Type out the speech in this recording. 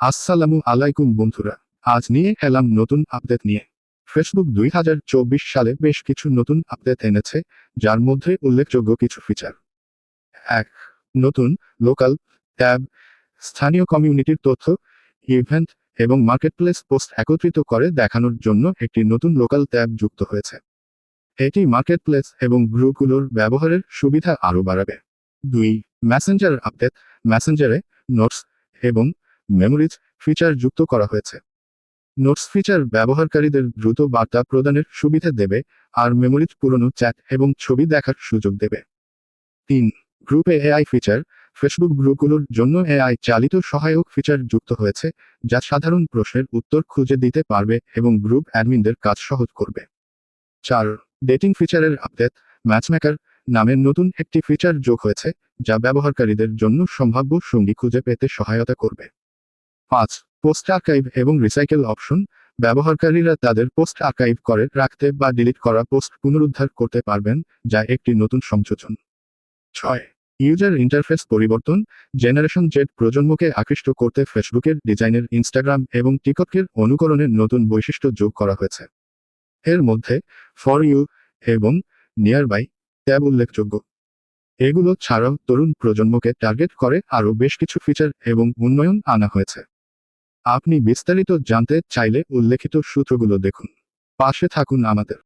আসসালামু আলাইকুম বন্ধুরা। আজ নিয়ে এলাম নতুন আপডেট নিয়ে। ফেসবুক 2024 সালে বেশ কিছু নতুন আপডেট এনেছে, যার মধ্যে উল্লেখযোগ্য কিছু ফিচার। ১. নতুন লোকাল ট্যাব স্থানীয় কমিউনিটির তথ্য, ইভেন্ট এবং মার্কেটপ্লেস পোস্ট একত্রিত করে দেখানোর জন্য একটি নতুন লোকাল ট্যাব যুক্ত হয়েছে। এটি মার্কেটপ্লেস এবং গ্রুপগুলোর ব্যবহারের সুবিধা আরও বাড়াবে। ২. মেসেঞ্জার আপডেট মেসেঞ্জারে নোটস এবং মেমোরিজ ফিচার যুক্ত করা হয়েছে। নোটস ফিচার ব্যবহারকারীদের দ্রুত বার্তা প্রদানের সুবিধা দেবে, আর মেমোরিজ পুরনো চ্যাট এবং ছবি দেখার সুযোগ দেবে। ৩. গ্রুপে এআই ফিচার ফেসবুক গ্রুপগুলোর জন্য এআই চালিত সহায়ক ফিচার যুক্ত হয়েছে, যা সাধারণ প্রশ্নের উত্তর খুঁজে দিতে পারবে এবং গ্রুপ অ্যাডমিনদের কাজ সহজ করবে। ৪. ডেটিং ফিচারের আপডেট ম্যাচমেকার নামের নতুন একটি ফিচার যোগ হয়েছে, যা ব্যবহারকারীদের জন্য সম্ভাব্য সঙ্গী খুঁজে পেতে সহায়তা করবে। ৫. পোস্ট আর্কাইভ এবং রিসাইকেল অপশন ব্যবহারকারীরা তাদের পোস্ট আর্কাইভ করে রাখতে বা ডিলিট করা পোস্ট পুনরুদ্ধার করতে পারবেন, যা একটি নতুন সংযোজন। ৬. ইউজার ইন্টারফেস পরিবর্তন জেনারেশন জেড প্রজন্মকে আকৃষ্ট করতে ফেসবুকের ডিজাইনের ইনস্টাগ্রাম এবং টিকটকের অনুকরণের নতুন বৈশিষ্ট্য যোগ করা হয়েছে। এর মধ্যে ফর ইউ এবং নিয়ার বাই ট্যাব উল্লেখযোগ্য। এগুলো ছাড়াও তরুণ প্রজন্মকে টার্গেট করে আরও বেশ কিছু ফিচার এবং উন্নয়ন আনা হয়েছে। আপনি বিস্তারিত জানতে চাইলে উল্লেখিত সূত্রগুলো দেখুন। পাশে থাকুন আমাদের।